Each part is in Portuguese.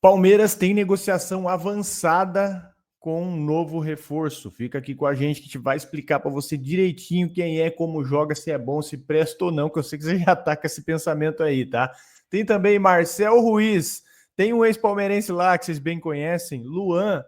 Palmeiras tem negociação avançada com um novo reforço. Fica aqui com a gente que a gente vai explicar para você direitinho quem é, como joga, se é bom, se presta ou não, que eu sei que você já tá com esse pensamento aí, tá? Tem também Marcel Ruiz, tem um ex-palmeirense lá que vocês bem conhecem, Luan,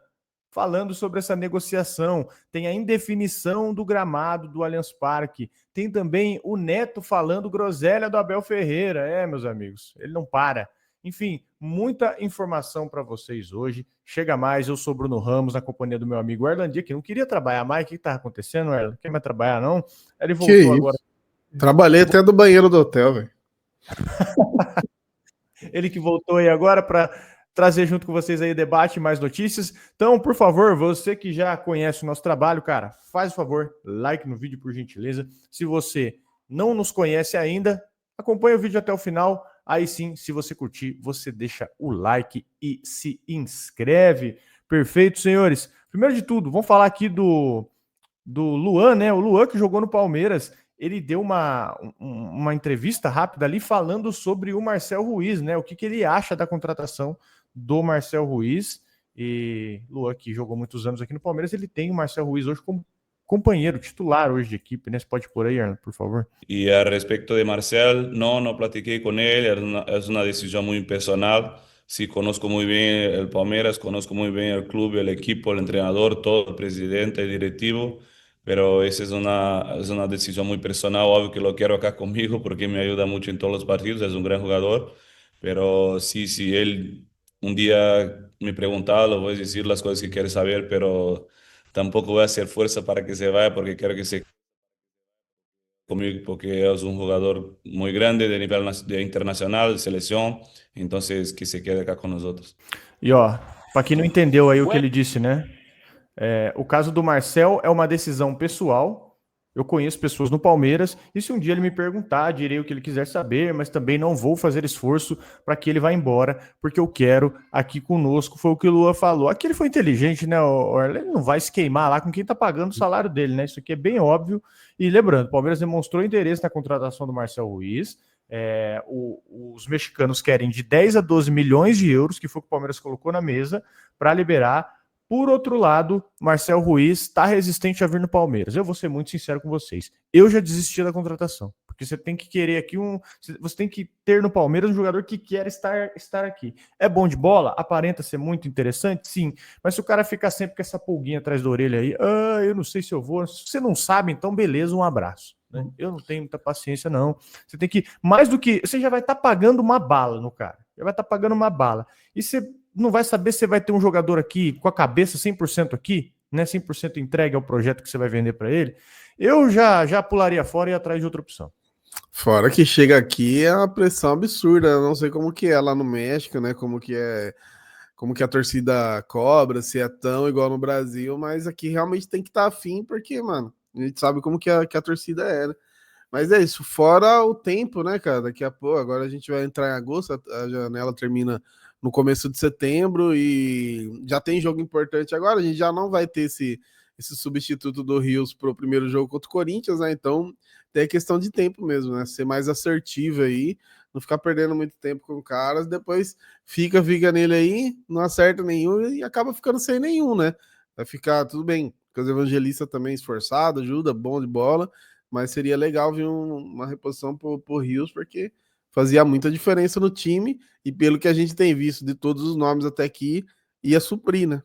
falando sobre essa negociação. Tem a indefinição do gramado do Allianz Parque. Tem também o Neto falando groselha do Abel Ferreira. Meus amigos, ele não para. Enfim, muita informação para vocês hoje. Chega mais, eu sou Bruno Ramos, na companhia do meu amigo Erlandia, que não queria trabalhar mais. O que estava acontecendo, Erlan? Não quer mais trabalhar, não? Ele voltou agora. Trabalhei até do banheiro do hotel, velho. Ele que voltou aí agora para trazer junto com vocês aí debate e mais notícias. Então, por favor, você que já conhece o nosso trabalho, cara, faz o favor, like no vídeo, por gentileza. Se você não nos conhece ainda, acompanha o vídeo até o final. Aí sim, se você curtir, você deixa o like e se inscreve. Perfeito, senhores. Primeiro de tudo, vamos falar aqui do Luan, né? O Luan que jogou no Palmeiras, ele deu uma entrevista rápida ali falando sobre o Marcel Ruiz, né? O que ele acha da contratação do Marcel Ruiz. E Luan, que jogou muitos anos aqui no Palmeiras, ele tem o Marcel Ruiz hoje como companheiro titular hoje de equipe, né? Você pode pôr aí, Arno, por favor. Y al respecto de Marcial, no platiqué con él, es una decisión muy personal. Sí, conozco muy bien el Palmeiras, conozco muy bien el club, el equipo, el entrenador, todo, el presidente, el directivo, pero esa es una decisión muy personal. Obvio que lo quiero acá conmigo porque me ayuda mucho en todos los partidos, es un gran jugador, pero sí, si él un día me preguntaba, lo voy a decir las cosas que quiere saber, pero tampoco voy a hacer fuerza para que se vaya porque quiero que se conmigo porque es un jugador muy grande de nivel internacional, de selección, entonces que se quede acá con nosotros. E ó, para quem não entendeu aí o que ele disse, né? O caso do Marcel é uma decisão pessoal. Eu conheço pessoas no Palmeiras e se um dia ele me perguntar, direi o que ele quiser saber, mas também não vou fazer esforço para que ele vá embora, porque eu quero aqui conosco. Foi o que o Lua falou. Aqui ele foi inteligente, né? Ele não vai se queimar lá com quem tá pagando o salário dele, né? Isso aqui é bem óbvio. E lembrando, o Palmeiras demonstrou interesse na contratação do Marcel Ruiz. Os mexicanos querem de 10 a 12 milhões de euros, que foi o que o Palmeiras colocou na mesa, para liberar. Por outro lado, Marcel Ruiz está resistente a vir no Palmeiras. Eu vou ser muito sincero com vocês. Eu já desisti da contratação. Porque você tem que querer aqui você tem que ter no Palmeiras um jogador que quer estar aqui. É bom de bola? Aparenta ser muito interessante? Sim. Mas se o cara ficar sempre com essa pulguinha atrás da orelha aí, eu não sei se eu vou. Se você não sabe, então beleza, um abraço. Né? Eu não tenho muita paciência, não. Você tem que. Mais do que. Você já vai estar pagando uma bala no cara. Já vai estar pagando uma bala. E você não vai saber se vai ter um jogador aqui com a cabeça 100% aqui, né, 100% entregue ao projeto que você vai vender para ele. Eu já pularia fora e ia atrás de outra opção. Fora que chega aqui é uma pressão absurda. Eu não sei como que é lá no México, né? Como que a torcida cobra, se é tão igual no Brasil, mas aqui realmente tem que estar afim, porque, mano, a gente sabe como que a torcida é, né? Mas é isso, fora o tempo, né, cara? Daqui a pouco, agora a gente vai entrar em agosto, a janela termina no começo de setembro e já tem jogo importante agora, a gente já não vai ter esse substituto do Rios pro primeiro jogo contra o Corinthians, né? Então tem a questão de tempo mesmo, né? Ser mais assertivo aí, não ficar perdendo muito tempo com caras, depois fica nele aí, não acerta nenhum e acaba ficando sem nenhum, né? Vai ficar tudo bem, porque os evangelistas também esforçado, ajuda, bom de bola, mas seria legal ver uma reposição pro Rios, porque fazia muita diferença no time e pelo que a gente tem visto de todos os nomes até aqui, ia suprir, né?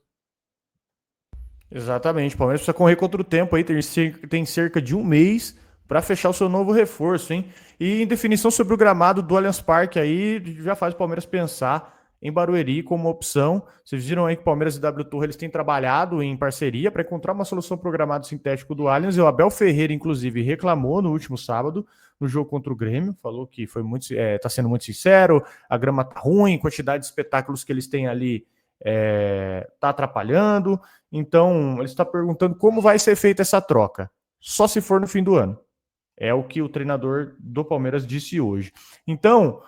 Exatamente, o Palmeiras precisa correr contra o tempo aí, tem cerca de um mês para fechar o seu novo reforço, hein? E em definição sobre o gramado do Allianz Parque aí, já faz o Palmeiras pensar em Barueri como opção. Vocês viram aí que o Palmeiras e W Torre eles têm trabalhado em parceria para encontrar uma solução para o gramado sintético do Allianz. E o Abel Ferreira, inclusive, reclamou no último sábado, no jogo contra o Grêmio, falou que foi tá sendo muito sincero, a grama tá ruim, quantidade de espetáculos que eles têm ali tá atrapalhando. Então, ele está perguntando como vai ser feita essa troca. Só se for no fim do ano. É o que o treinador do Palmeiras disse hoje. Então,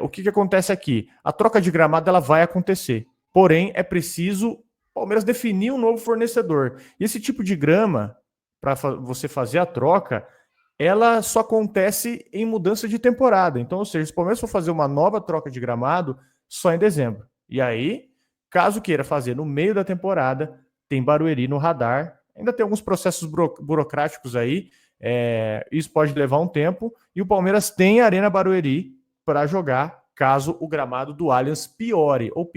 o que acontece aqui? A troca de gramado ela vai acontecer. Porém, é preciso o Palmeiras definir um novo fornecedor. E esse tipo de grama, para você fazer a troca, ela só acontece em mudança de temporada. Então, ou seja, se o Palmeiras for fazer uma nova troca de gramado, só em dezembro. E aí, caso queira fazer no meio da temporada, tem Barueri no radar. Ainda tem alguns processos burocráticos aí, isso pode levar um tempo. E o Palmeiras tem a Arena Barueri para jogar, caso o gramado do Allianz piore, ou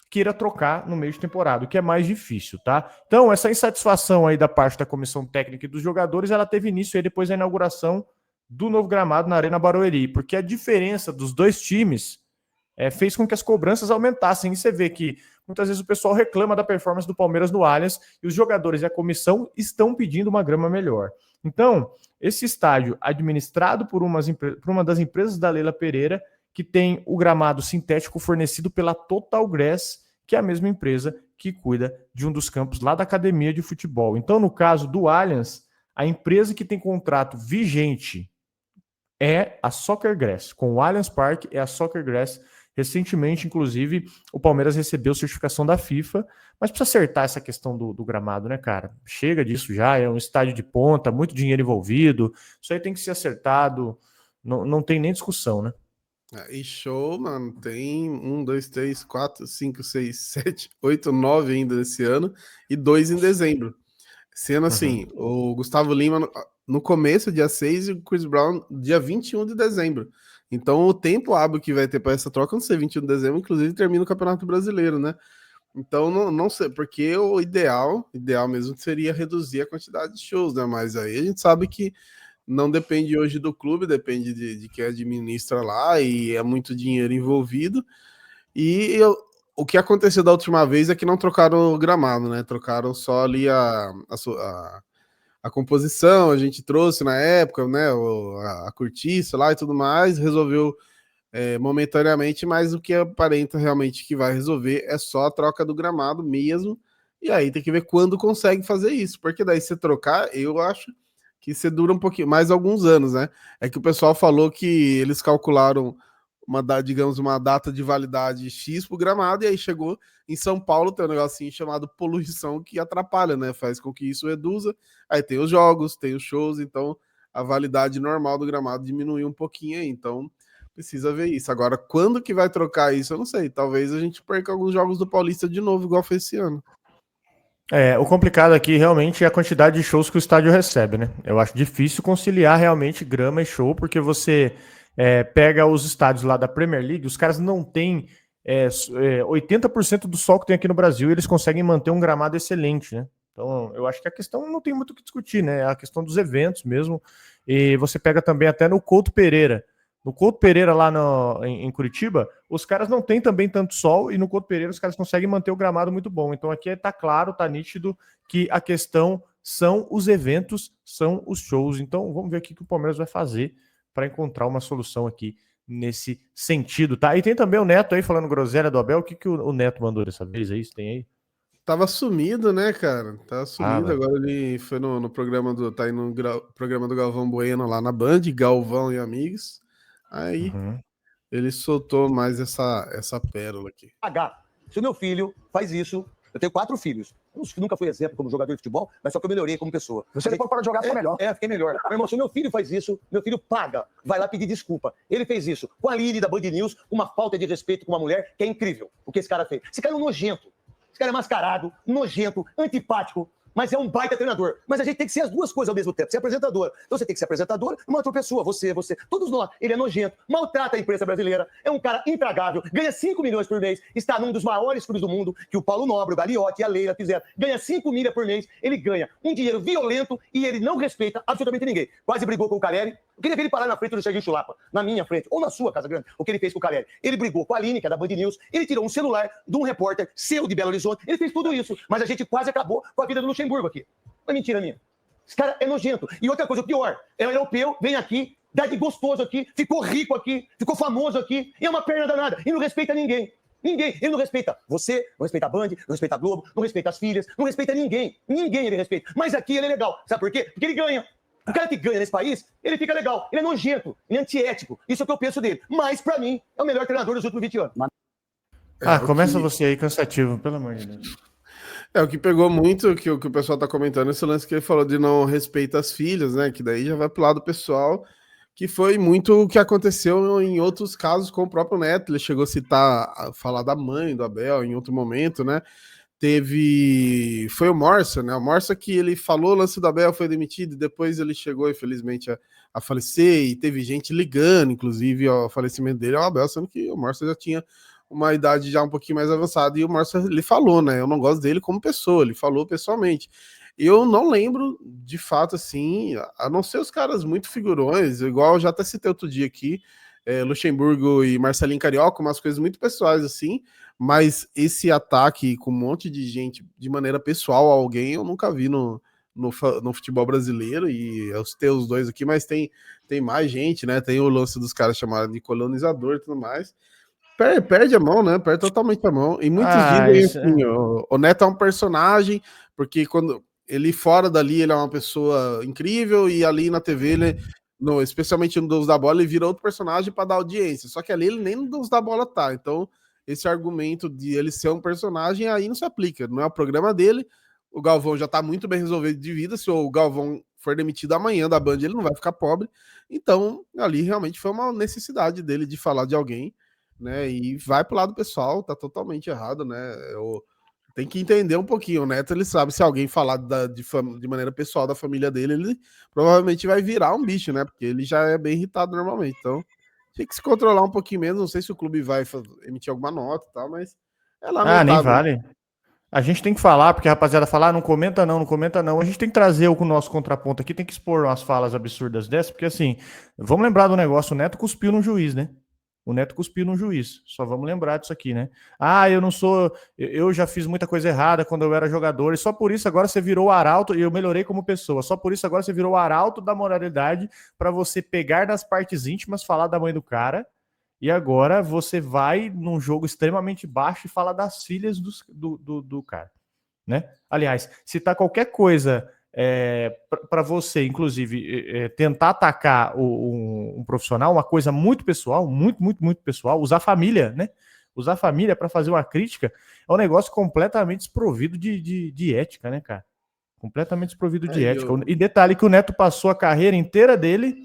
queira trocar no meio de temporada, o que é mais difícil, tá? Então, essa insatisfação aí da parte da comissão técnica e dos jogadores, ela teve início aí depois da inauguração do novo gramado na Arena Barueri, porque a diferença dos dois times fez com que as cobranças aumentassem. E você vê que muitas vezes o pessoal reclama da performance do Palmeiras no Allianz e os jogadores e a comissão estão pedindo uma grama melhor. Então, esse estádio administrado por uma das empresas da Leila Pereira, que tem o gramado sintético fornecido pela Total Grass, que é a mesma empresa que cuida de um dos campos lá da academia de futebol. Então, no caso do Allianz, a empresa que tem contrato vigente é a Soccer Grass. Com o Allianz Parque é a Soccer Grass. Recentemente, inclusive, o Palmeiras recebeu certificação da FIFA, mas precisa acertar essa questão do gramado, né, cara? Chega disso já, é um estádio de ponta, muito dinheiro envolvido, isso aí tem que ser acertado, não tem nem discussão, né? E show, mano, tem 1, 2, 3, 4, 5, 6, 7, 8, 9 ainda nesse ano, e 2 em dezembro. Sendo assim, o Gustavo Lima no começo, dia 6, e o Chris Brown, dia 21 de dezembro. Então, o tempo hábil que vai ter para essa troca, não sei, 21 de dezembro, inclusive termina o Campeonato Brasileiro, né? Então, não sei, porque o ideal mesmo seria reduzir a quantidade de shows, né? Mas aí a gente sabe que não depende hoje do clube, depende de quem administra lá, e é muito dinheiro envolvido. E o que aconteceu da última vez é que não trocaram o gramado, né? Trocaram só ali a composição, a gente trouxe na época, né? A cortiça lá e tudo mais, resolveu momentaneamente, mas o que aparenta realmente que vai resolver é só a troca do gramado mesmo. E aí tem que ver quando consegue fazer isso, porque daí se trocar, eu acho que você dura um pouquinho mais alguns anos, né? É que o pessoal falou que eles calcularam uma data de validade X pro gramado, e aí chegou em São Paulo, tem um negocinho chamado poluição que atrapalha, né? Faz com que isso reduza. Aí tem os jogos, tem os shows, então a validade normal do gramado diminuiu um pouquinho aí, então precisa ver isso. Agora, quando que vai trocar isso, eu não sei. Talvez a gente perca alguns jogos do Paulista de novo, igual foi esse ano. O complicado aqui realmente é a quantidade de shows que o estádio recebe, né? Eu acho difícil conciliar realmente grama e show, porque você pega os estádios lá da Premier League, os caras não têm 80% do sol que tem aqui no Brasil e eles conseguem manter um gramado excelente, né? Então, eu acho que a questão não tem muito o que discutir, né? É a questão dos eventos mesmo. E você pega também até no Couto Pereira. No Couto Pereira, lá em Curitiba, os caras não têm também tanto sol, e no Couto Pereira os caras conseguem manter o gramado muito bom. Então aqui tá claro, tá nítido que a questão são os eventos, são os shows. Então vamos ver o que o Palmeiras vai fazer para encontrar uma solução aqui nesse sentido, tá? E tem também o Neto aí falando groselha do Abel. O que o Neto mandou dessa vez aí? Você tem aí? Tava sumido, né, cara? Tava sumido. Agora ele foi no programa tá indo no programa do Galvão Bueno lá na Band, Galvão e Amigos. Aí ele soltou mais essa pérola aqui. Se o meu filho faz isso, eu tenho 4 filhos. Eu nunca fui exemplo como jogador de futebol, mas só que eu melhorei como pessoa. Você depois para de jogar, ficou melhor. Fiquei melhor. Meu irmão, se o meu filho faz isso, meu filho paga, vai lá pedir desculpa. Ele fez isso com a Lili da Band News, uma falta de respeito com uma mulher que é incrível. O que esse cara fez? Esse cara é um nojento. Esse cara é mascarado, nojento, antipático, mas é um baita treinador. Mas a gente tem que ser as duas coisas ao mesmo tempo. Ser apresentador. Então você tem que ser apresentador e uma outra pessoa. Você. Todos nós. Ele é nojento. Maltrata a imprensa brasileira. É um cara intragável. Ganha 5 milhões por mês. Está num dos maiores clubes do mundo que o Paulo Nobre, o Gagliotti e a Leila fizeram. Ganha 5 milhas por mês. Ele ganha um dinheiro violento e ele não respeita absolutamente ninguém. Quase brigou com o Caleri. Eu queria ver ele parar na frente do Serginho Chulapa, na minha frente, ou na sua, Casa Grande, o que ele fez com o Caleri. Ele brigou com a Aline, que é da Band News, ele tirou um celular de um repórter seu de Belo Horizonte, ele fez tudo isso, mas a gente quase acabou com a vida do Luxemburgo aqui. Não é mentira minha. Esse cara é nojento. E outra coisa, o pior, é um europeu, vem aqui, dá de gostoso aqui, ficou rico aqui, ficou famoso aqui, e é uma perna danada, e não respeita ninguém. Ninguém. Ele não respeita você, não respeita a Band, não respeita a Globo, não respeita as filhas, não respeita ninguém. Ninguém ele respeita. Mas aqui ele é legal. Sabe por quê? Porque ele ganha. O cara que ganha nesse país, ele fica legal. Ele é nojento, ele é antiético. Isso é o que eu penso dele. Mas, pra mim, é o melhor treinador dos últimos 20 anos. Começa você aí, cansativo, pelo amor de Deus. O que pegou muito, que o pessoal tá comentando, esse lance que ele falou de não respeitar as filhas, né? Que daí já vai pro lado pessoal, que foi muito o que aconteceu em outros casos com o próprio Neto. Ele chegou a falar da mãe do Abel em outro momento, né? Foi o Morsa, né? O Morsa que ele falou, o lance do Abel foi demitido, e depois ele chegou, infelizmente, a falecer, e teve gente ligando, inclusive, ao falecimento dele ao Abel, sendo que o Morsa já tinha uma idade já um pouquinho mais avançada, e o Morsa, ele falou, né? Eu não gosto dele como pessoa, ele falou pessoalmente. Eu não lembro, de fato, assim, a não ser os caras muito figurões, igual eu já até citei outro dia aqui, Luxemburgo e Marcelinho Carioca, umas coisas muito pessoais, assim, mas esse ataque com um monte de gente de maneira pessoal a alguém eu nunca vi no futebol brasileiro, e eu citei os dois aqui, mas tem mais gente, né? Tem o lance dos caras chamados de colonizador e tudo mais. Perde a mão, né? Perde totalmente a mão. E muitos dizem assim, o Neto é um personagem, porque quando ele fora dali ele é uma pessoa incrível, e ali na TV ele, no, especialmente no Deus da Bola, ele vira outro personagem para dar audiência. Só que ali ele nem no Deus da Bola tá. Então, esse argumento de ele ser um personagem aí não se aplica. Não é o programa dele. O Galvão já tá muito bem resolvido de vida. Se o Galvão for demitido amanhã da Band, ele não vai ficar pobre. Então, ali realmente foi uma necessidade dele de falar de alguém, né? E vai pro lado pessoal, tá totalmente errado, né? Tem que entender um pouquinho. O Neto, ele sabe, se alguém falar de maneira pessoal da família dele, ele provavelmente vai virar um bicho, né? Porque ele já é bem irritado normalmente. Então, tem que se controlar um pouquinho menos. Não sei se o clube vai emitir alguma nota e tal, mas é Nem lamentável. vale. A gente tem que falar, porque a rapaziada fala, não comenta não, não comenta não. A gente tem que trazer o nosso contraponto aqui, tem que expor umas falas absurdas dessas, porque assim, vamos lembrar do negócio, o Neto cuspiu no juiz, né? O Neto cuspiu no juiz. Só vamos lembrar disso aqui, né? Eu não sou. Eu já fiz muita coisa errada quando eu era jogador, e só por isso agora você virou o arauto, e eu melhorei como pessoa. Só por isso agora você virou o arauto da moralidade para você pegar nas partes íntimas, falar da mãe do cara. E agora você vai num jogo extremamente baixo e fala das filhas do cara, né? Aliás, citar qualquer coisa para você, inclusive, tentar atacar um profissional, uma coisa muito pessoal, muito pessoal, usar a família, né? Usar a família para fazer uma crítica é um negócio completamente desprovido de ética, né, cara? Completamente desprovido de ética. E detalhe que o Neto passou a carreira inteira dele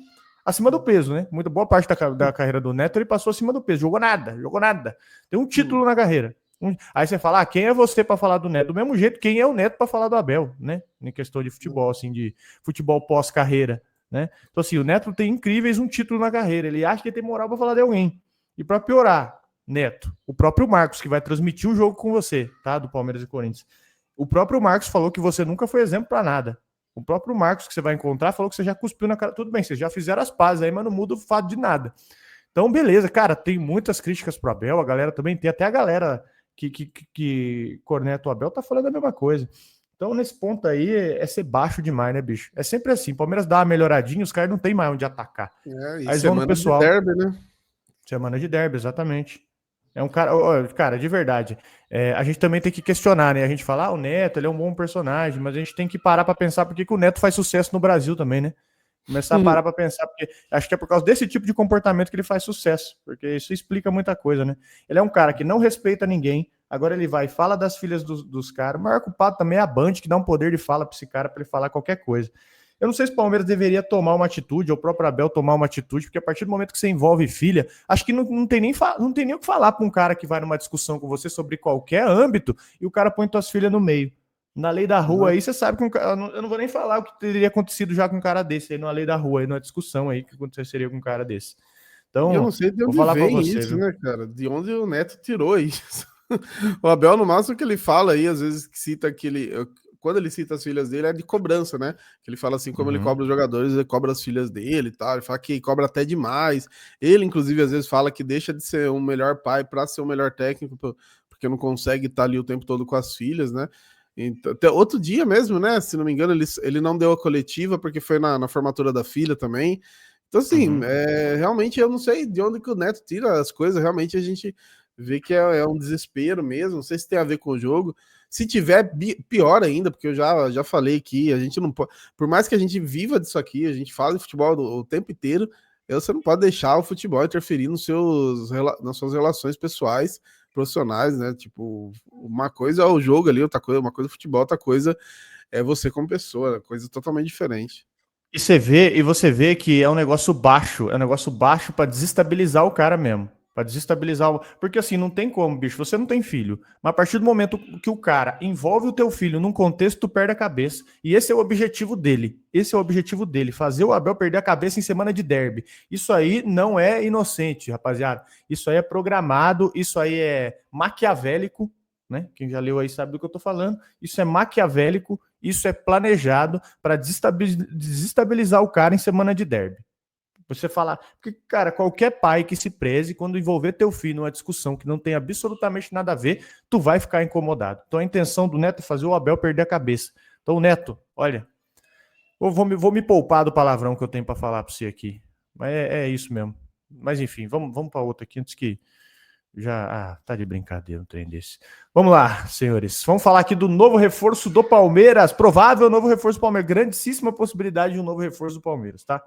acima do peso, né? Muito boa parte da carreira do Neto ele passou acima do peso, jogou nada. Tem um título na carreira. Aí você fala, quem é você para falar do Neto? Do mesmo jeito, quem é o Neto para falar do Abel, né? Em questão de futebol, assim, de futebol pós-carreira, né? Então, assim, o Neto tem incríveis um título na carreira. Ele acha que ele tem moral para falar de alguém. E para piorar, Neto, o próprio Marcos, que vai transmitir o jogo com você, tá? Do Palmeiras e Corinthians. O próprio Marcos falou que você nunca foi exemplo para nada. O próprio Marcos que você vai encontrar falou que você já cuspiu na cara. Tudo bem, vocês já fizeram as pazes aí, mas não muda o fato de nada. Então, beleza, cara, tem muitas críticas pro Abel, a galera também tem, até a galera que corneta o Abel tá falando a mesma coisa. Então, nesse ponto aí, é ser baixo demais, né, bicho? É sempre assim, Palmeiras dá uma melhoradinha, os caras não tem mais onde atacar. Aí vão no pessoal. De derby, né? Semana de derby, exatamente. É um cara, de verdade. A gente também tem que questionar, né? A gente fala, o Neto, ele é um bom personagem, mas a gente tem que parar para pensar por que o Neto faz sucesso no Brasil também, né? Começar a parar para pensar, porque acho que é por causa desse tipo de comportamento que ele faz sucesso, porque isso explica muita coisa, né? Ele é um cara que não respeita ninguém, agora ele vai e fala das filhas dos caras. O maior culpado também é a Band, que dá um poder de fala para esse cara, para ele falar qualquer coisa. Eu não sei se o Palmeiras deveria tomar uma atitude, ou o próprio Abel tomar uma atitude, porque a partir do momento que você envolve filha, acho que não tem nem o que falar para um cara que vai numa discussão com você sobre qualquer âmbito e o cara põe tuas filhas no meio. Na lei da rua aí, você sabe que eu não vou nem falar o que teria acontecido já com um cara desse aí, na lei da rua aí, numa discussão aí que aconteceria com um cara desse. Então, eu não sei de onde vem isso, né, cara? De onde o Neto tirou isso. O Abel, no máximo que ele fala aí, às vezes que cita aquele... Quando ele cita as filhas dele, é de cobrança, né? Que ele fala assim, como ele cobra os jogadores, ele cobra as filhas dele e tal. Ele fala que cobra até demais. Ele, inclusive, às vezes fala que deixa de ser um melhor pai para ser um melhor técnico, porque não consegue estar ali o tempo todo com as filhas, né? Então, até outro dia mesmo, né? Se não me engano, ele não deu a coletiva porque foi na formatura da filha também. Então, assim, realmente eu não sei de onde que o Neto tira as coisas. Realmente a gente vê que é um desespero mesmo. Não sei se tem a ver com o jogo. Se tiver, pior ainda, porque eu já falei aqui, a gente não pode. Por mais que a gente viva disso aqui, a gente fala de futebol o tempo inteiro, você não pode deixar o futebol interferir nas suas relações pessoais, profissionais, né? Tipo, uma coisa é o jogo ali, outra coisa, uma coisa é o futebol, outra coisa é você como pessoa, coisa totalmente diferente. você vê que é um negócio baixo, para desestabilizar o cara mesmo. Para desestabilizar o... Porque assim, não tem como, bicho, você não tem filho. Mas a partir do momento que o cara envolve o teu filho num contexto, tu perde a cabeça. E esse é o objetivo dele. Esse é o objetivo dele, fazer o Abel perder a cabeça em semana de derby. Isso aí não é inocente, rapaziada. Isso aí é programado, isso aí é maquiavélico, né? Quem já leu aí sabe do que eu tô falando. Isso é maquiavélico, isso é planejado para desestabilizar o cara em semana de derby. Você falar, porque, cara, qualquer pai que se preze, quando envolver teu filho numa discussão que não tem absolutamente nada a ver, tu vai ficar incomodado. Então a intenção do Neto é fazer o Abel perder a cabeça. Então, Neto, olha, eu vou me poupar do palavrão que eu tenho para falar para você aqui. Mas é isso mesmo. Mas enfim, vamos para outra aqui antes que já. Tá de brincadeira um trem desse. Vamos lá, senhores. Vamos falar aqui do novo reforço do Palmeiras. Provável novo reforço do Palmeiras. Grandíssima possibilidade de um novo reforço do Palmeiras, tá?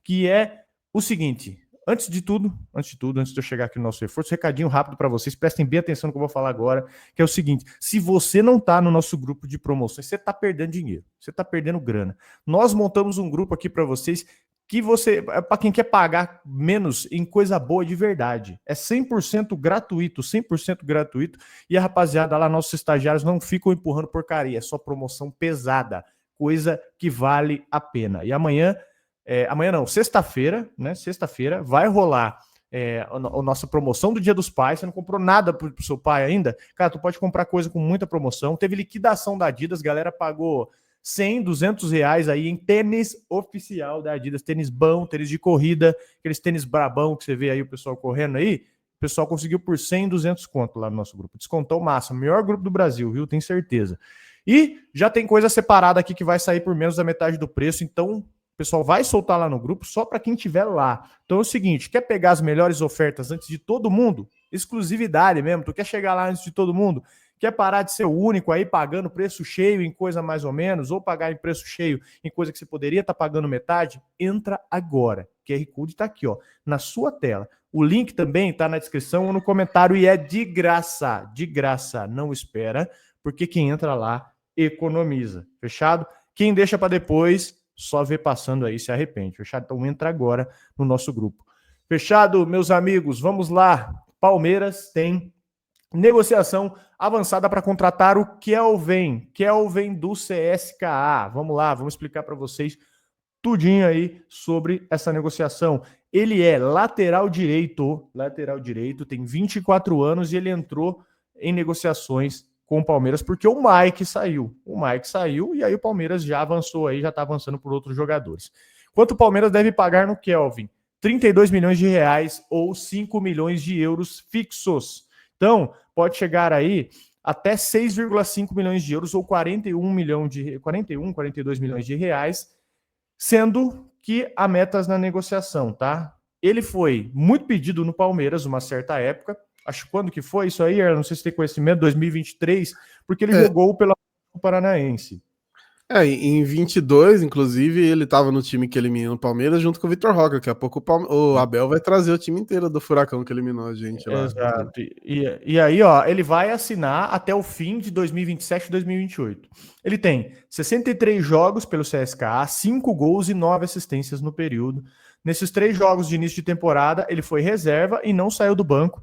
Que é o seguinte. Antes de eu chegar aqui no nosso reforço, recadinho rápido para vocês. Prestem bem atenção no que eu vou falar agora. Que é o seguinte. Se você não tá no nosso grupo de promoções, você tá perdendo dinheiro. Você tá perdendo grana. Nós montamos um grupo aqui para vocês que você, para quem quer pagar menos em coisa boa de verdade. É 100% gratuito, 100% gratuito. E a rapaziada lá, nossos estagiários não ficam empurrando porcaria, é só promoção pesada, coisa que vale a pena. E amanhã não, sexta-feira, né? Sexta-feira vai rolar a nossa promoção do Dia dos Pais. Você não comprou nada pro seu pai ainda? Cara, tu pode comprar coisa com muita promoção. Teve liquidação da Adidas, galera pagou 100, 200 reais aí em tênis oficial da Adidas, tênis bom, tênis de corrida, aqueles tênis brabão que você vê aí o pessoal correndo aí, o pessoal conseguiu por 100, 200 conto lá no nosso grupo. Descontou massa, melhor grupo do Brasil, viu? Tenho certeza. E já tem coisa separada aqui que vai sair por menos da metade do preço, então o pessoal vai soltar lá no grupo só para quem estiver lá. Então é o seguinte, quer pegar as melhores ofertas antes de todo mundo? Exclusividade mesmo, tu quer chegar lá antes de todo mundo? Quer parar de ser o único aí pagando preço cheio em coisa mais ou menos, ou pagar em preço cheio em coisa que você poderia estar pagando metade? Entra agora. O QR Code está aqui, ó, na sua tela. O link também está na descrição ou no comentário e é de graça. De graça. Não espera, porque quem entra lá economiza. Fechado? Quem deixa para depois, só vê passando aí se arrepende. Fechado? Então entra agora no nosso grupo. Fechado, meus amigos? Vamos lá. Palmeiras tem negociação avançada para contratar o Kelvin do CSKA. Vamos lá, vamos explicar para vocês tudinho aí sobre essa negociação. Ele é lateral direito, tem 24 anos e ele entrou em negociações com o Palmeiras porque o Mike saiu. E aí o Palmeiras já avançou aí, já está avançando por outros jogadores. Quanto o Palmeiras deve pagar no Kelvin? 32 milhões de reais ou 5 milhões de euros fixos. Então, pode chegar aí até 6,5 milhões de euros ou 42 milhões de reais, sendo que há metas na negociação, tá? Ele foi muito pedido no Palmeiras uma certa época, acho quando que foi isso aí, eu não sei se tem conhecimento, 2023, porque ele jogou pela Paranaense. Em 22, inclusive, ele estava no time que eliminou o Palmeiras junto com o Vitor Roque. Daqui a pouco o Abel vai trazer o time inteiro do Furacão que eliminou a gente lá. Exato. E aí, ó, ele vai assinar até o fim de 2027 e 2028. Ele tem 63 jogos pelo CSKA, 5 gols e 9 assistências no período. Nesses 3 jogos de início de temporada, ele foi reserva e não saiu do banco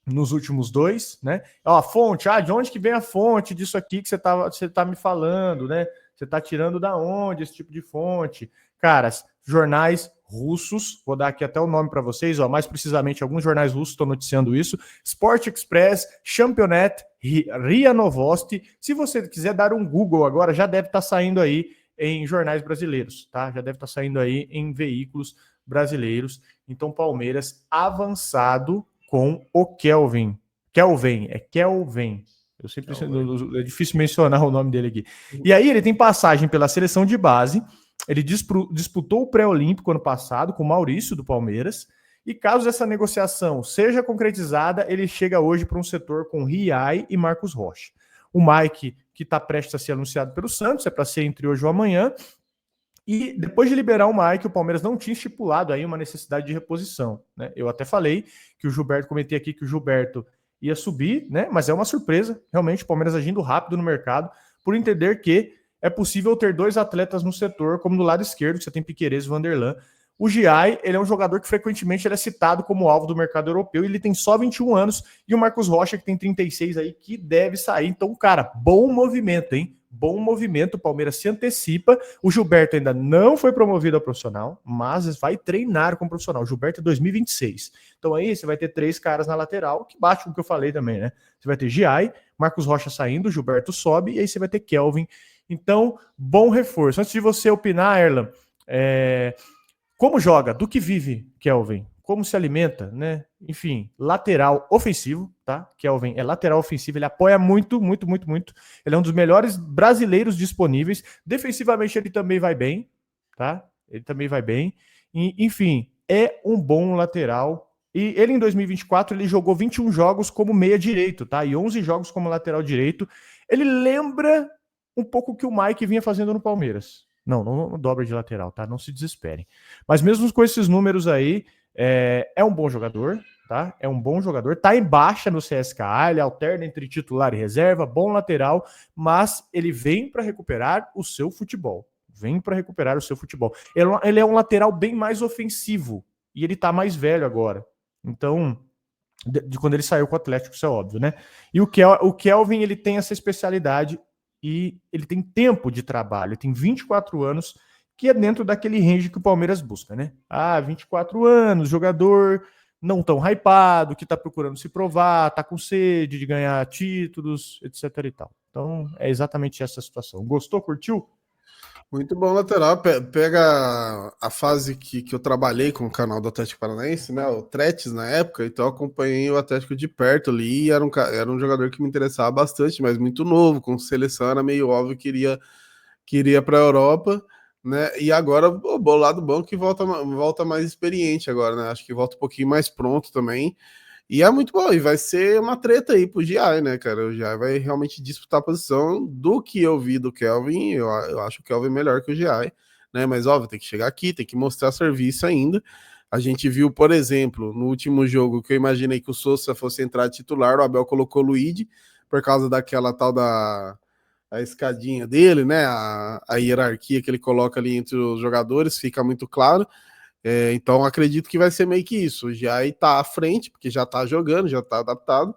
nos últimos 2, né? Ó, a fonte, de onde que vem a fonte disso aqui que você tá me falando, né? Você tá tirando da onde esse tipo de fonte? Caras, jornais russos, vou dar aqui até o nome para vocês, ó, mais precisamente alguns jornais russos estão noticiando isso, Sport Express, Championat, RIA Novosti. Se você quiser dar um Google agora, já deve estar saindo aí em jornais brasileiros, tá? Já deve estar saindo aí em veículos brasileiros. Então, Palmeiras avançado com o Kelvin. Kelvin. Eu sempre é difícil mencionar o nome dele aqui. E aí ele tem passagem pela seleção de base, ele disputou o pré-olímpico ano passado com o Maurício do Palmeiras, e caso essa negociação seja concretizada, ele chega hoje para um setor com Riai e Marcos Rocha. O Mike, que está prestes a ser anunciado pelo Santos, é para ser entre hoje ou amanhã, e depois de liberar o Mike, o Palmeiras não tinha estipulado aí uma necessidade de reposição, né? Eu até falei que o Gilberto, comentei aqui que o Gilberto ia subir, né? Mas é uma surpresa, realmente, o Palmeiras agindo rápido no mercado, por entender que é possível ter 2 atletas no setor, como do lado esquerdo, que você tem Piquerez e Vanderlan. O Giai, ele é um jogador que frequentemente ele é citado como alvo do mercado europeu, e ele tem só 21 anos, e o Marcos Rocha, que tem 36 aí, que deve sair. Então, cara, bom movimento, hein? Bom movimento, o Palmeiras se antecipa. O Gilberto ainda não foi promovido a profissional, mas vai treinar como profissional. O Gilberto é 2026. Então aí você vai ter 3 caras na lateral, que bate com o que eu falei também, né? Você vai ter Giai, Marcos Rocha saindo, o Gilberto sobe, e aí você vai ter Kelvin. Então, bom reforço. Antes de você opinar, Erlan, como joga? Do que vive Kelvin? Como se alimenta, né? Enfim, lateral ofensivo, tá? Kelvin é lateral ofensivo, ele apoia muito, muito, muito, muito. Ele é um dos melhores brasileiros disponíveis. Defensivamente ele também vai bem, tá? Ele também vai bem. E, enfim, é um bom lateral. E ele em 2024 ele jogou 21 jogos como meia direito, tá? E 11 jogos como lateral direito. Ele lembra um pouco o que o Mike vinha fazendo no Palmeiras. Não dobra de lateral, tá? Não se desesperem. Mas mesmo com esses números aí, é um bom jogador, tá? É um bom jogador. Tá em baixa no CSKA, ele alterna entre titular e reserva, bom lateral, mas ele vem para recuperar o seu futebol. Vem para recuperar o seu futebol. Ele é um lateral bem mais ofensivo e ele tá mais velho agora. Então, de quando ele saiu com o Atlético, isso é óbvio, né? E o Kelvin, ele tem essa especialidade e ele tem tempo de trabalho, ele tem 24 anos, que é dentro daquele range que o Palmeiras busca, né? 24 anos, jogador não tão hypado, que tá procurando se provar, tá com sede de ganhar títulos, etc e tal. Então, é exatamente essa situação. Gostou? Curtiu? Muito bom lateral. Pega a fase que eu trabalhei com o canal do Atlético Paranaense, né? O Tretes na época, então eu acompanhei o Atlético de perto ali. E era um jogador que me interessava bastante, mas muito novo, com seleção, era meio óbvio que iria para a Europa, né? E agora o lado bom que volta mais experiente agora, né? Acho que volta um pouquinho mais pronto também. E é muito bom, e vai ser uma treta aí pro Giai, né, cara? O Giai vai realmente disputar a posição. Do que eu vi do Kelvin, eu acho o Kelvin melhor que o Giai, né? Mas óbvio, tem que chegar aqui, tem que mostrar serviço ainda. A gente viu, por exemplo, no último jogo que eu imaginei que o Sousa fosse entrar titular, o Abel colocou o Luigi, por causa daquela tal da a escadinha dele, né? A hierarquia que ele coloca ali entre os jogadores, fica muito claro. Então acredito que vai ser meio que isso. Já está à frente, porque já está jogando, já está adaptado,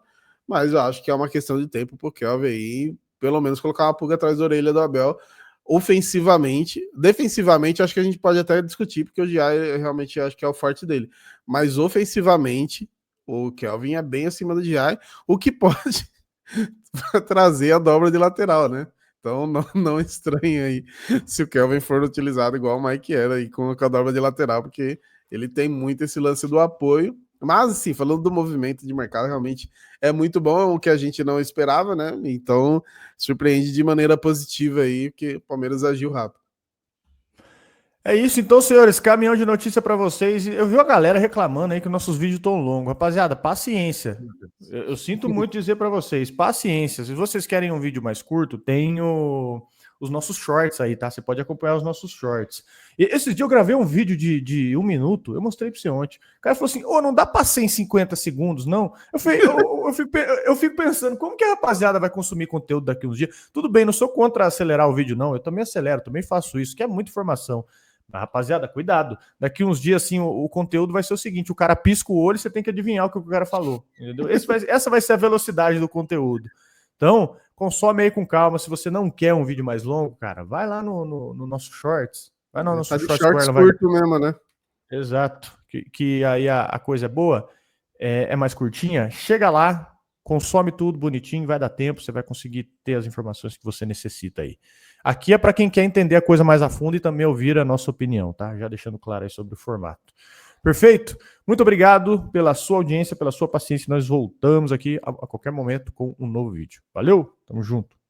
mas eu acho que é uma questão de tempo pro Kelvin aí, pelo menos colocar uma pulga atrás da orelha do Abel. Ofensivamente, defensivamente, acho que a gente pode até discutir, porque o Giai realmente acho que é o forte dele. Mas ofensivamente, o Kelvin é bem acima do Giai, o que pode trazer a dobra de lateral, né? Então não estranhe aí se o Kelvin for utilizado igual o Mike era aí com a dobra de lateral, porque ele tem muito esse lance do apoio. Mas assim, falando do movimento de mercado, realmente é muito bom, é o que a gente não esperava, né? Então surpreende de maneira positiva aí, porque o Palmeiras agiu rápido. É isso, então, senhores, caminhão de notícia para vocês. Eu vi a galera reclamando aí que nossos vídeos estão longos. Rapaziada, paciência. Eu sinto muito dizer para vocês, paciência. Se vocês querem um vídeo mais curto, tem os nossos shorts aí, tá? Você pode acompanhar os nossos shorts. E esses dias eu gravei um vídeo de 1 minuto, eu mostrei para você ontem. O cara falou assim, não dá para ser em 50 segundos, não? Eu fico pensando, como que a rapaziada vai consumir conteúdo daqui uns dias? Tudo bem, não sou contra acelerar o vídeo, não. Eu também acelero, também faço isso, que é muita informação. Mas, rapaziada, cuidado. Daqui uns dias, assim, o conteúdo vai ser o seguinte: o cara pisca o olho e você tem que adivinhar o que o cara falou. Entendeu? Essa vai ser a velocidade do conteúdo. Então, consome aí com calma. Se você não quer um vídeo mais longo, cara, vai lá no nosso Shorts. Vai no nosso Shorts curto mesmo, né? Exato. Que aí a coisa é boa, é mais curtinha. Chega lá, consome tudo bonitinho, vai dar tempo, você vai conseguir ter as informações que você necessita aí. Aqui é para quem quer entender a coisa mais a fundo e também ouvir a nossa opinião, tá? Já deixando claro aí sobre o formato. Perfeito? Muito obrigado pela sua audiência, pela sua paciência. Nós voltamos aqui a qualquer momento com um novo vídeo. Valeu? Tamo junto.